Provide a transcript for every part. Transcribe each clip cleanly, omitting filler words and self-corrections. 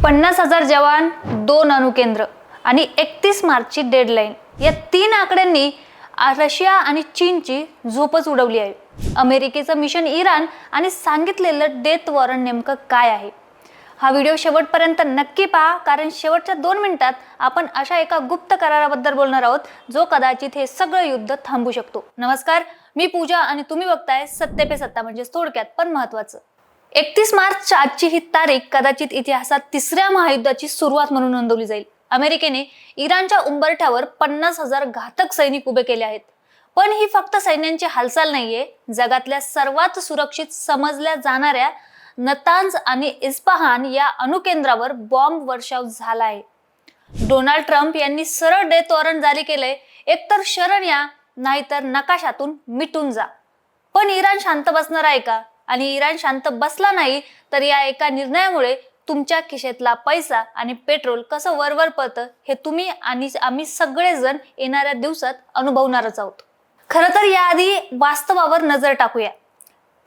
50,000 जवान, 2 अणुकेंद्र आणि 31 मार्चची डेडलाईन, या 3 आकड्यांनी रशिया आणि चीनची झोपच उडवली आहे. अमेरिकेचं मिशन इराण आणि सांगितलेलं डेथ वॉरंट नेमकं काय आहे? हा व्हिडिओ शेवटपर्यंत नक्की पहा, कारण शेवटच्या 2 मिनिटात आपण अशा एका गुप्त कराराबद्दल बोलणार आहोत जो कदाचित हे सगळं युद्ध थांबवू शकतो. नमस्कार, मी पूजा आणि तुम्ही बघताय सत्य पे सत्ता, म्हणजे थोडक्यात पण महत्त्वाचं. 31 मार्च आजची ही तारीख कदाचित इतिहासात तिसऱ्या महायुद्धाची सुरुवात म्हणून नोंदवली जाईल. अमेरिकेने इराणच्या उंबरठ्यावर 50,000 घातक सैनिक उभे केले आहेत. पण ही फक्त सैन्यांची हालचाल नाहीये. जगातल्या सर्वात सुरक्षित समजल्या जाणाऱ्या नतांज आणि इस्फहान या अणुकेंद्रावर बॉम्ब वर्षाव झाला आहे. डोनाल्ड ट्रम्प यांनी सरळ डेथ वॉरंट जारी केलंय. एकतर शरण या, नाहीतर नकाशातून मिटून जा. पण इराण शांत बसणार आहे का? आणि इराण शांत बसला नाही तर या एका निर्णयामुळे तुमच्या खिशेतला पैसा आणि पेट्रोल कसं वरवर पळतं हे तुम्ही आणि आम्ही सगळेजण येणाऱ्या दिवसात अनुभवणारच आहोत. खरं तर याआधी वास्तवावर नजर टाकूया.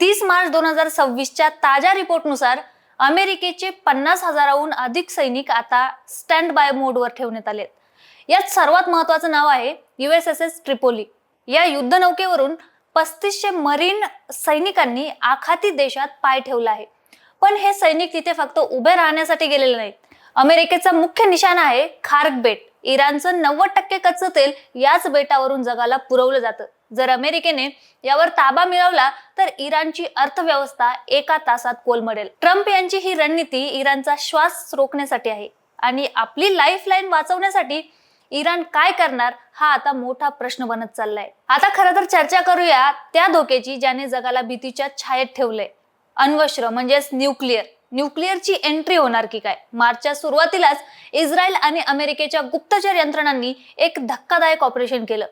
30 मार्च 2026च्या ताज्या रिपोर्टनुसार अमेरिकेचे 50,000हून अधिक सैनिक आता स्टँड बाय मोडवर ठेवण्यात आलेत. यात सर्वात महत्वाचं नाव आहे USS ट्रिपोली. या युद्धनौकेवरून 3500 मरीन सैनिकांनी आखाती देशात पाय ठेवला आहे. पण हे सैनिक तिथे फक्त उभे राहण्यासाठी गेलेले नाहीत. अमेरिकेचा मुख्य निशाणा आहे खार्क बेट. इराणचं 90% कच्चं तेल याच बेटावरून जगाला पुरवलं जातं. जर अमेरिकेने यावर ताबा मिळवला तर इराणची अर्थव्यवस्था एका तासात कोलमडेल. ट्रम्प यांची ही रणनीती इराणचा श्वास रोखण्यासाठी आहे आणि आपली लाईफलाईन वाचवण्यासाठी इराण काय करणार हा आता मोठा प्रश्न बनत चाललाय. आता खरं तर चर्चा करूया त्या धोक्याची ज्याने जगाला भीतीच्या छायेत ठेवलंय. अण्वस्त्र म्हणजेच न्यूक्लिअरची एंट्री होणार की काय? मार्चच्या सुरुवातीलाच इस्रायल आणि अमेरिकेच्या गुप्तचर यंत्रणांनी एक धक्कादायक ऑपरेशन केलं.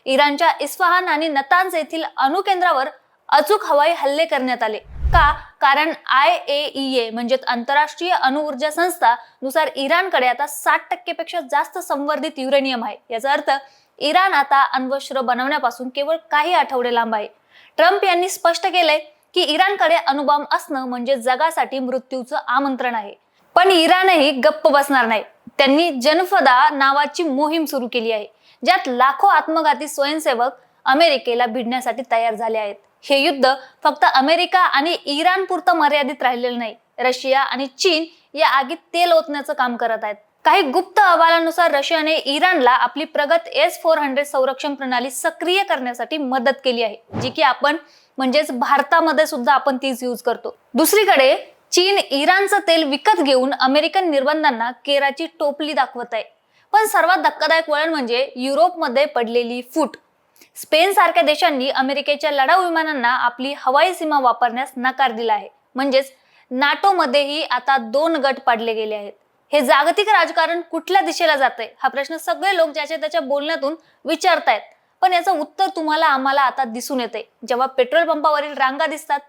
इराणच्या इस्फहान आणि नतांज येथील अणुकेंद्रावर अचूक हवाई हल्ले करण्यात आले. का? कारण IAEA म्हणजेच आंतरराष्ट्रीय अणुऊर्जा संस्था नुसार इराणकडे आता 60% पेक्षा जास्त संवर्धित युरेनियम आहे. याचा अर्थ इराण आता अण्वस्त्र बनवण्यापासून केवळ काही आठवडे लांब आहे. ट्रम्प यांनी स्पष्ट केलंय की इराणकडे अणुबॉम्ब असणं म्हणजे जगासाठी मृत्यूचं आमंत्रण आहे. पण इराणही गप्प बसणार नाही. त्यांनी जनफदा नावाची मोहीम सुरू केली आहे, ज्यात लाखो आत्मघाती स्वयंसेवक अमेरिकेला भिडण्यासाठी तयार झाले आहेत. हे युद्ध फक्त अमेरिका आणि इराण पुरतं मर्यादित राहिलेलं नाही. रशिया आणि चीन या आगीत तेल ओतण्याचं काम करत आहेत. काही गुप्त अहवालानुसार रशियाने इराणला आपली प्रगत S-400 संरक्षण प्रणाली सक्रिय करण्यासाठी मदत केली आहे, जी की आपण म्हणजेच भारतामध्ये सुद्धा आपण तीच यूज करतो. दुसरीकडे चीन इराणचं तेल विकत घेऊन अमेरिकन निर्बंधांना केराची टोपली दाखवत आहे. पण सर्वात धक्कादायक वळण म्हणजे युरोपमध्ये पडलेली फूट. स्पेन सारख्या देशांनी अमेरिकेच्या लढाऊ विमानांना आपली हवाई सीमा वापरण्यास नकार दिला आहे. म्हणजेच नाटो मध्येही आता 2 गट पाडले गेले आहेत. हे जागतिक राजकारण कुठल्या दिशेला जातंय हा प्रश्न सगळे लोक ज्याच्या त्याच्या बोलण्यातून विचारतायत. पण याचं उत्तर तुम्हाला आम्हाला आता दिसून येते. जेव्हा पेट्रोल पंपावरील रांगा दिसतात,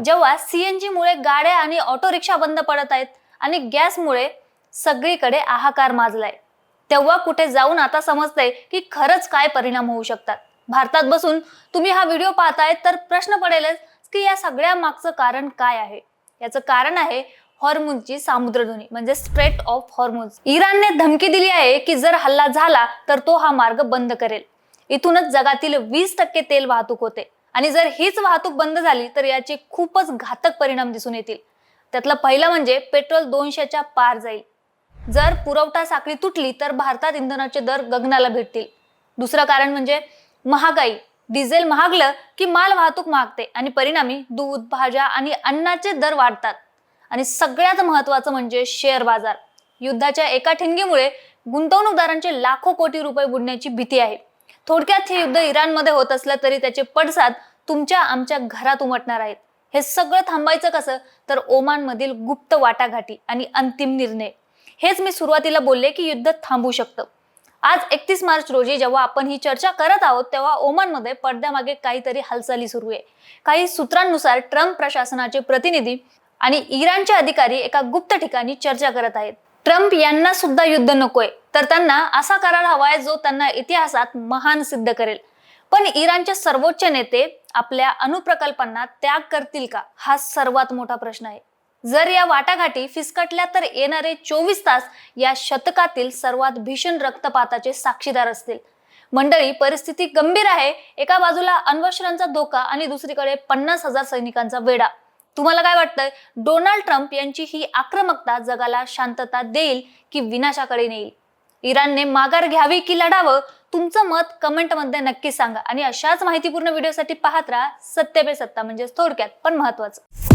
जेव्हा CNG मुळे गाड्या आणि ऑटो रिक्षा बंद पडत आहेत आणि गॅसमुळे सगळीकडे हाहाकार माजलाय, तेव्हा कुठे जाऊन आता समजतंय की खरंच काय परिणाम होऊ शकतात. भारतात बसून तुम्ही हा व्हिडिओ पाहताय तर प्रश्न पडेलच की या सगळ्या मागचं कारण काय आहे? याचं कारण आहे हॉर्मुझची सामुद्रधुनी, म्हणजे स्ट्रेट ऑफ हॉर्मुझ. इराणने धमकी दिली आहे की जर हल्ला झाला तर तो हा मार्ग बंद करेल. इथूनच जगातील 20% तेल वाहतूक होते आणि जर हीच वाहतूक बंद झाली तर याचे खूपच घातक परिणाम दिसून येतील. त्यातला पहिला म्हणजे पेट्रोल 200च्या पार जाईल. जर पुरवठा साखळी तुटली तर भारतात इंधनाचे दर गगनाला भिडतील. दुसरं कारण म्हणजे महागाई. डिझेल महागलं की माल वाहतूक महागते आणि परिणामी दूध, भाज्या आणि अन्नाचे दर वाढतात. आणि सगळ्यात महत्वाचं म्हणजे शेअर बाजार. युद्धाच्या एका ठिणगीमुळे गुंतवणूकदारांचे लाखो कोटी रुपये बुडण्याची भीती आहे. थोडक्यात हे युद्ध इराणमध्ये होत असलं तरी त्याचे पडसाद तुमच्या आमच्या घरात उमटणार आहेत. हे सगळं थांबायचं कसं? तर ओमान मधील गुप्त वाटाघाटी आणि अंतिम निर्णय. हेच मी सुरुवातीला बोलले की युद्ध थांबू शकतं. आज 31 मार्च रोजी जेव्हा आपण ही चर्चा करत आहोत तेव्हा ओमानमध्ये पडद्यामागे काहीतरी हालचाली सुरू आहे. काही सूत्रांनुसार ट्रम्प प्रशासनाचे प्रतिनिधी आणि इराणचे अधिकारी एका गुप्त ठिकाणी चर्चा करत आहेत. ट्रम्प यांना सुद्धा युद्ध नकोय, तर त्यांना असा करार हवाय जो त्यांना इतिहासात महान सिद्ध करेल. पण इराणचे सर्वोच्च नेते आपल्या अणुप्रकल्पांना त्याग करतील का? हा सर्वात मोठा प्रश्न आहे. जर या वाटाघाटी फिसकटल्या तर येणारे 24 तास या शतकातील सर्वात भीषण रक्तपाताचे साक्षीदार असतील. मंडळी, परिस्थिती गंभीर आहे. एका बाजूला अण्वस्त्रांचा धोका आणि दुसरीकडे 50,000 सैनिकांचा वेढा. तुम्हाला काय वाटतंय? डोनाल्ड ट्रम्प यांची ही आक्रमकता जगाला शांतता देईल की विनाशाकडे नेईल? इराणने माघार घ्यावी की लढावं? तुमचं मत कमेंटमध्ये नक्की सांगा आणि अशाच माहितीपूर्ण व्हिडिओसाठी पाहत राहा सत्य पे सत्ता, म्हणजे थोडक्यात पण महत्वाचं.